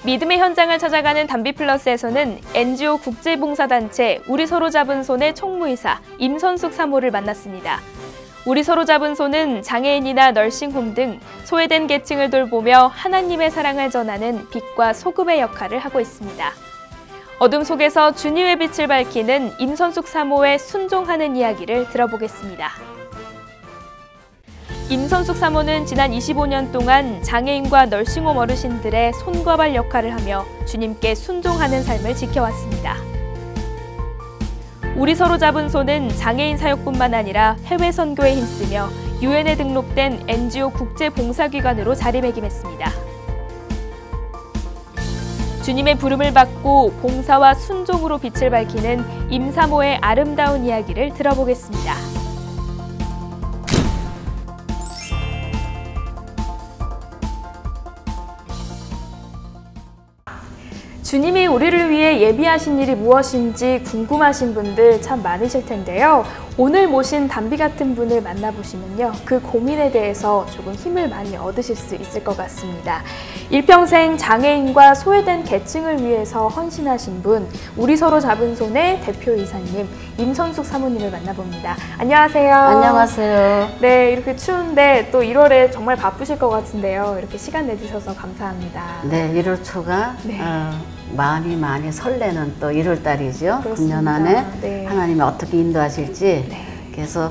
믿음의 현장을 찾아가는 담비플러스에서는 NGO 국제봉사단체 우리 서로 잡은 손의 총무이사 임선숙 사모를 만났습니다. 우리 서로 잡은 손은 장애인이나 널싱홈 등 소외된 계층을 돌보며 하나님의 사랑을 전하는 빛과 소금의 역할을 하고 있습니다. 어둠 속에서 주님의 빛을 밝히는 임선숙 사모의 순종하는 이야기를 들어보겠습니다. 임선숙 사모는 지난 25년 동안 장애인과 널싱홈 어르신들의 손과 발 역할을 하며 주님께 순종하는 삶을 지켜왔습니다. 우리 서로 잡은 손은 장애인 사역뿐만 아니라 해외 선교에 힘쓰며 유엔에 등록된 NGO 국제봉사기관으로 자리매김했습니다. 주님의 부름을 받고 봉사와 순종으로 빛을 밝히는 임사모의 아름다운 이야기를 들어보겠습니다. 주님이 우리를 위해 예비하신 일이 무엇인지 궁금하신 분들 참 많으실 텐데요. 오늘 모신 담비 같은 분을 만나보시면요. 그 고민에 대해서 조금 힘을 많이 얻으실 수 있을 것 같습니다. 일평생 장애인과 소외된 계층을 위해서 헌신하신 분, 우리 서로 잡은 손의 대표이사님 임선숙 사모님을 만나봅니다. 안녕하세요. 안녕하세요. 네, 이렇게 추운데 또 1월에 정말 바쁘실 것 같은데요. 이렇게 시간 내주셔서 감사합니다. 네, 1월 초가 네. 많이 설레는 또 1월 달이죠. 그렇습니다. 금년 안에 네. 하나님이 어떻게 인도하실지. 네. 그래서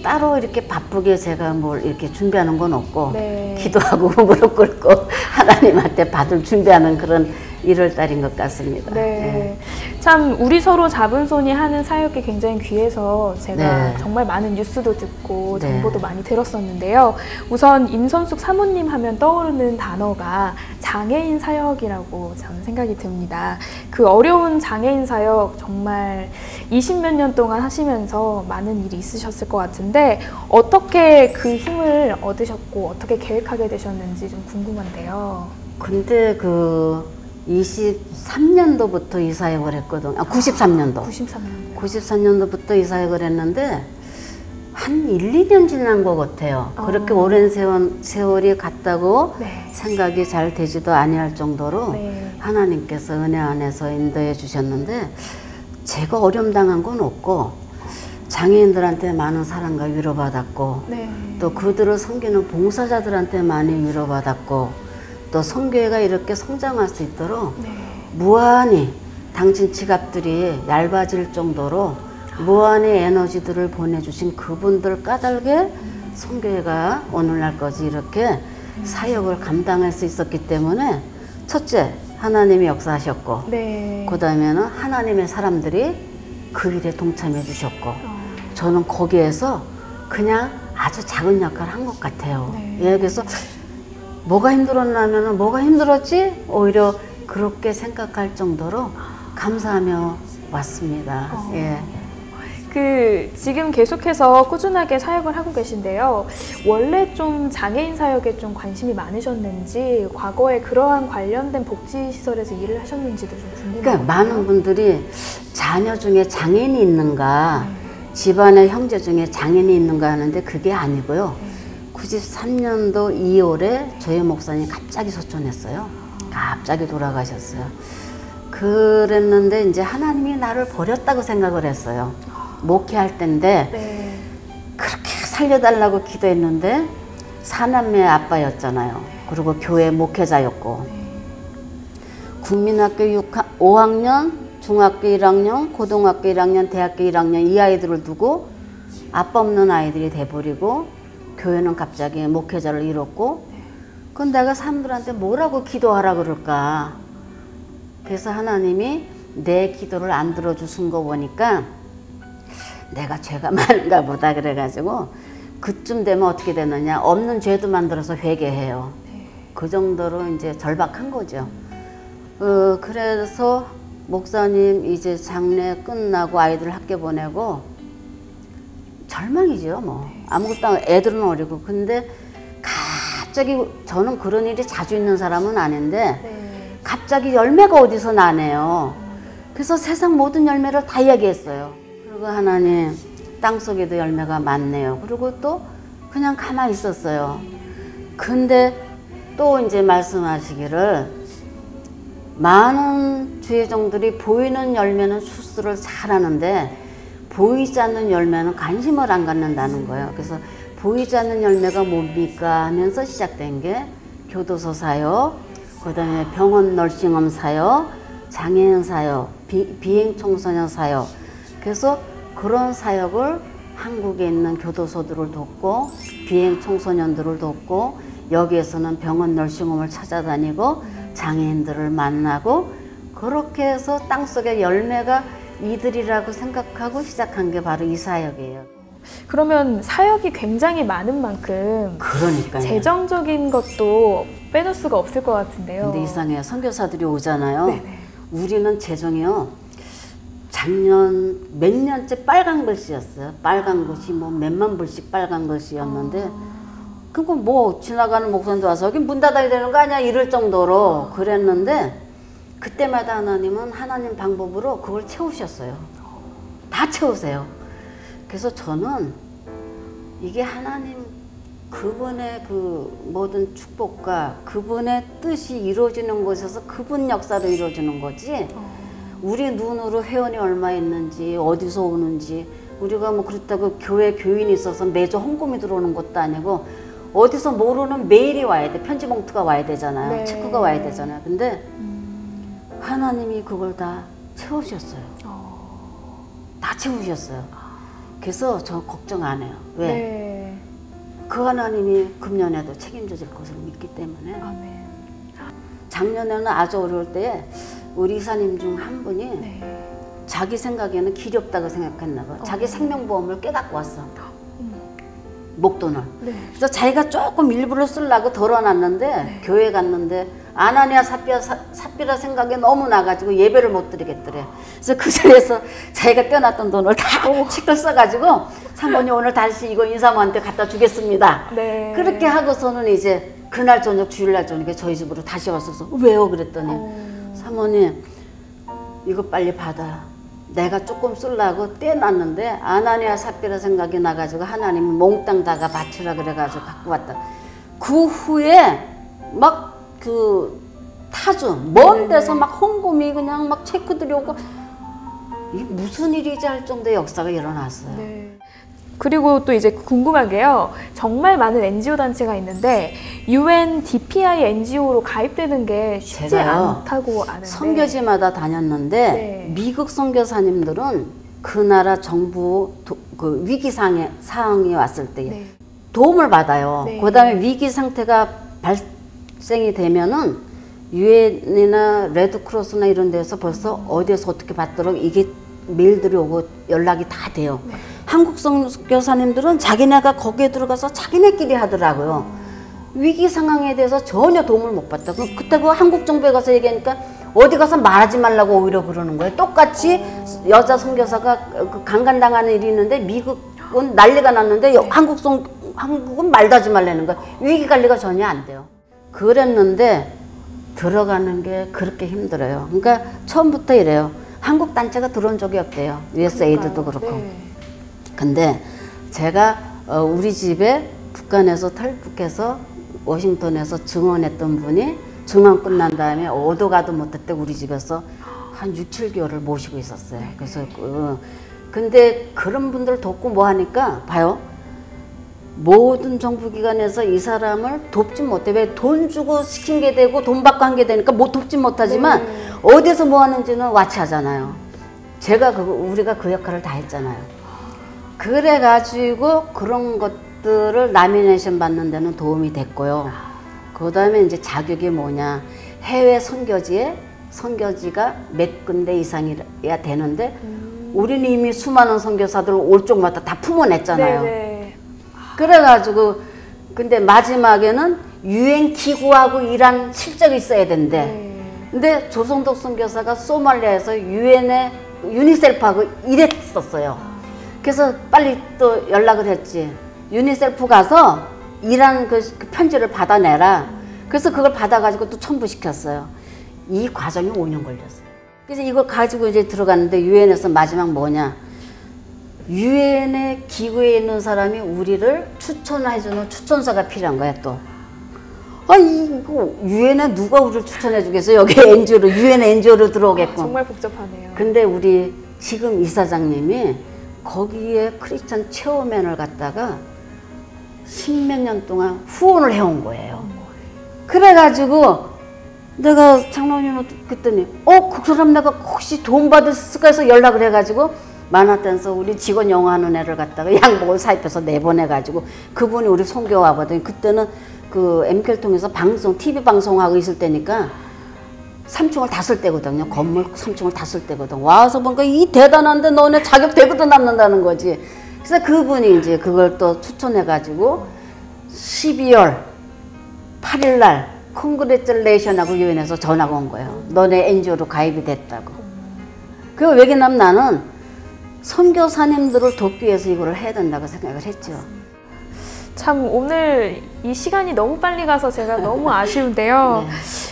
따로 이렇게 바쁘게 제가 뭘 이렇게 준비하는 건 없고 네. 기도하고 무릎 꿇고 하나님한테 받을 준비하는 그런 1월 달인 것 같습니다. 네. 네. 참 우리 서로 잡은 손이 하는 사역이 굉장히 귀해서 제가 네. 정말 많은 뉴스도 듣고 네. 정보도 많이 들었었는데요. 우선 임선숙 사모님 하면 떠오르는 단어가 장애인 사역이라고 참 생각이 듭니다. 그 어려운 장애인 사역 정말 20몇 년 동안 하시면서 많은 일이 있으셨을 것 같은데 어떻게 그 힘을 얻으셨고 어떻게 계획하게 되셨는지 좀 궁금한데요. 근데 그 23년도부터 이 사역을 했거든. 93년도. 93년도부터 이 사역을 했는데 한 1, 2년 지난 것 같아요. 그렇게 오랜 세월이 갔다고 네. 생각이 잘 되지도 아니할 정도로 네. 하나님께서 은혜 안에서 인도해 주셨는데 제가 어려움당한 건 없고 장애인들한테 많은 사랑과 위로받았고 네. 또 그들을 섬기는 봉사자들한테 많이 위로받았고 또 선교회가 이렇게 성장할 수 있도록 네. 무한히 당신 지갑들이 얇아질 정도로 무한의 에너지들을 보내주신 그분들 까닭에 선교회가 오늘날까지 이렇게 사역을 감당할 수 있었기 때문에 첫째, 하나님이 역사하셨고 네. 그 다음에는 하나님의 사람들이 그 일에 동참해 주셨고 저는 거기에서 그냥 아주 작은 역할을 한 것 같아요. 네. 예, 그래서 뭐가 힘들었냐면은 뭐가 힘들었지? 오히려 그렇게 생각할 정도로 감사하며 왔습니다. 예. 그 지금 계속해서 꾸준하게 사역을 하고 계신데요. 원래 좀 장애인 사역에 좀 관심이 많으셨는지 과거에 그러한 관련된 복지시설에서 일을 하셨는지도 좀 궁금해요. 그러니까 많은 분들이 자녀 중에 장애인이 있는가 집안의 형제 중에 장애인이 있는가 하는데 그게 아니고요. 93년도 2월에 저희 목사님이 갑자기 소천했어요. 갑자기 돌아가셨어요. 그랬는데 이제 하나님이 나를 버렸다고 생각을 했어요. 목회할 때인데 네. 그렇게 살려달라고 기도했는데 사남매 아빠였잖아요. 그리고 교회 목회자였고 국민학교 5학년, 중학교 1학년, 고등학교 1학년, 대학교 1학년 이 아이들을 두고 아빠 없는 아이들이 돼버리고 교회는 갑자기 목회자를 잃었고 그럼 내가 사람들한테 뭐라고 기도하라 그럴까. 그래서 하나님이 내 기도를 안 들어주신 거 보니까 내가 죄가 많은가 보다 그래가지고 그쯤 되면 어떻게 되느냐. 없는 죄도 만들어서 회개해요. 그 정도로 이제 절박한 거죠. 그래서 목사님 이제 장례 끝나고 아이들 학교 보내고 절망이죠. 뭐 아무것도 애들은 어리고 근데 갑자기 저는 그런 일이 자주 있는 사람은 아닌데 갑자기 열매가 어디서 나네요. 그래서 세상 모든 열매를 다 이야기했어요. 그리고 하나님 땅속에도 열매가 많네요. 그리고 또 그냥 가만히 있었어요. 근데 또 이제 말씀하시기를 많은 주의종들이 보이는 열매는 수술을 잘하는데 보이지 않는 열매는 관심을 안 갖는다는 거예요. 그래서 보이지 않는 열매가 뭡니까 하면서 시작된 게 교도소 사역, 그 다음에 병원 널싱홈 사역, 장애인 사역, 비행 청소년 사역. 그래서 그런 사역을 한국에 있는 교도소들을 돕고 비행 청소년들을 돕고 여기에서는 병원 널싱홈을 찾아다니고 장애인들을 만나고 그렇게 해서 땅속의 열매가 이들이라고 생각하고 시작한 게 바로 이 사역이에요. 그러면 사역이 굉장히 많은 만큼 그러니까요. 재정적인 것도 빼놓을 수가 없을 것 같은데요. 근데 이상해요. 선교사들이 오잖아요. 네네. 우리는 재정이요. 작년 몇 년째 빨간 글씨였어요. 빨간 글씨 뭐 몇만 불씩 빨간 글씨였는데 그거 뭐 지나가는 목사님도 와서 여기 문 닫아야 되는 거 아니야 이럴 정도로 그랬는데 그때마다 하나님은 하나님 방법으로 그걸 채우셨어요. 다 채우세요. 그래서 저는 이게 하나님 그분의 그 모든 축복과 그분의 뜻이 이루어지는 곳에서 그분 역사로 이루어지는 거지 우리 눈으로 회원이 얼마 있는지 어디서 오는지 우리가 뭐 그렇다고 교회 교인이 있어서 매주 헌금이 들어오는 것도 아니고 어디서 모르는 메일이 와야 돼. 편지 봉투가 와야 되잖아요. 네. 체크가 와야 되잖아요. 근데 하나님이 그걸 다 채우셨어요. 다 채우셨어요. 그래서 저 걱정 안 해요. 왜? 네. 그 하나님이 금년에도 책임져질 것을 믿기 때문에. 아멘. 작년에는 아주 어려울 때에 우리 이사님 중 한 분이 네. 자기 생각에는 길이 없다고 생각했나 봐요. 자기 생명보험을 깨닫고 왔어. 목돈을. 네. 그래서 자기가 조금 일부러 쓰려고 덜어놨는데 네. 교회 갔는데 아나니아 삽비라 생각에 너무 나가지고 예배를 못 드리겠더래. 그래서 그 자리에서 자기가 떼어놨던 돈을 다 책을 써가지고 사모님 오늘 다시 이거 인사모한테 갖다 주겠습니다. 네. 그렇게 하고서는 이제 그날 저녁 주일날 저녁에 저희 집으로 다시 왔어서 왜요? 그랬더니 사모님 이거 빨리 받아. 내가 조금 쓰려고 떼놨는데 아나니아 삽비라 생각이 나가지고 하나님이 몽땅 다가 바치라 그래가지고 갖고 왔다. 그 후에 막 그 타주 먼 데서 막 헌금이 그냥 막 체크들이 오고 이게 무슨 일이지 할 정도의 역사가 일어났어요. 네. 그리고 또 이제 궁금한 게요. 정말 많은 NGO 단체가 있는데 UNDPI NGO로 가입되는 게 쉽지 제가요, 않다고 아는데 선교지마다 다녔는데 네. 미국 선교사님들은 그 나라 정부 그 위기 상황이 왔을 때 네. 도움을 받아요. 네. 그다음에 위기 상태가 발생이 되면은 유엔이나 레드크로스나 이런 데서 벌써 어디에서 어떻게 받도록 이게 메일들이 오고 연락이 다 돼요. 네. 한국 선교사님들은 자기네가 거기에 들어가서 자기네끼리 하더라고요. 위기 상황에 대해서 전혀 도움을 못 받다. 그때 그 한국 정부에 가서 얘기하니까 어디 가서 말하지 말라고 오히려 그러는 거예요. 똑같이 여자 선교사가 그 강간당하는 일이 있는데 미국은 난리가 났는데 한국은 말도 하지 말라는 거예요. 위기 관리가 전혀 안 돼요. 그랬는데 들어가는 게 그렇게 힘들어요. 그러니까 처음부터 이래요. 한국 단체가 들어온 적이 없대요. USAID도 그렇고. 네. 근데 제가 우리 집에 북한에서 탈북해서 워싱턴에서 증언했던 분이 증언 끝난 다음에 어디 가도 못했대. 우리 집에서 한 6, 7개월을 모시고 있었어요. 그래서 근데 그런 분들 돕고 뭐 하니까 봐요. 모든 정부기관에서 이 사람을 돕지 못해. 왜 돈 주고 시킨 게 되고 돈 받고 한 게 되니까 뭐 돕지 못하지만 어디서 뭐 하는지는 와치하잖아요. 우리가 그 역할을 다 했잖아요. 그래가지고 그런 것들을 라미네이션 받는 데는 도움이 됐고요. 그 다음에 이제 자격이 뭐냐. 해외 선교지가 몇 군데 이상이야 되는데 우리는 이미 수많은 선교사들 올 쪽마다 다 품어냈잖아요. 네네. 그래가지고 근데 마지막에는 유엔 기구하고 일한 실적이 있어야 된대. 네. 근데 조성덕 선교사가 소말리아에서 유엔에 유니셀프하고 일했었어요. 그래서 빨리 또 연락을 했지. 유니셀프 가서 일한 그 편지를 받아내라. 그래서 그걸 받아가지고 또 첨부시켰어요. 이 과정이 5년 걸렸어요. 그래서 이거 가지고 이제 들어갔는데 유엔에서 마지막 뭐냐. 유엔의 기구에 있는 사람이 우리를 추천해주는 추천서가 필요한 거야 또. 아, 이거 유엔에 누가 우리를 추천해 주겠어요? 여기 NGO로, 유엔 NGO로 들어오게끔. 정말 복잡하네요. 근데 우리 지금 이사장님이 거기에 크리스찬 체어맨을 갖다가 십몇 년 동안 후원을 해온 거예요. 그래가지고 내가 장로님한테 그랬더니 그 사람 내가 혹시 돈 받았을까 해서 연락을 해가지고 만화단에서 우리 직원 영어하는 애를 갖다가 양복을 사입해서 내보내가지고 그분이 우리 선교 와보더니 그때는 그 MK를 통해서 방송, TV 방송하고 있을 때니까 3층을 다 쓸 때거든요. 건물 3층을 다 쓸 때거든. 와서 보니까 이 대단한데 너네 자격 되고도 남는다는 거지. 그래서 그분이 이제 그걸 또 추천해가지고 12월 8일 날 콩그레츄레이션하고 유엔에서 전화가 온 거예요. 너네 NGO로 가입이 됐다고. 그 왜냐면 나는 선교사님들을 돕기 위해서 이거를 해야 된다고 생각을 했죠. 참 오늘 이 시간이 너무 빨리 가서 제가 너무 아쉬운데요.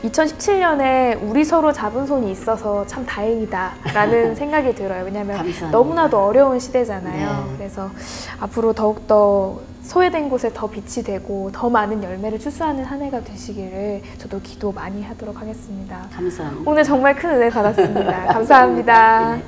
네. 2017년에 우리 서로 잡은 손이 있어서 참 다행이다라는 생각이 들어요. 왜냐하면 감사합니다. 너무나도 어려운 시대잖아요. 네. 그래서 앞으로 더욱더 소외된 곳에 더 빛이 되고 더 많은 열매를 추수하는 한 해가 되시기를 저도 기도 많이 하도록 하겠습니다. 감사합니다. 오늘 정말 큰 은혜 받았습니다. 감사합니다. 네.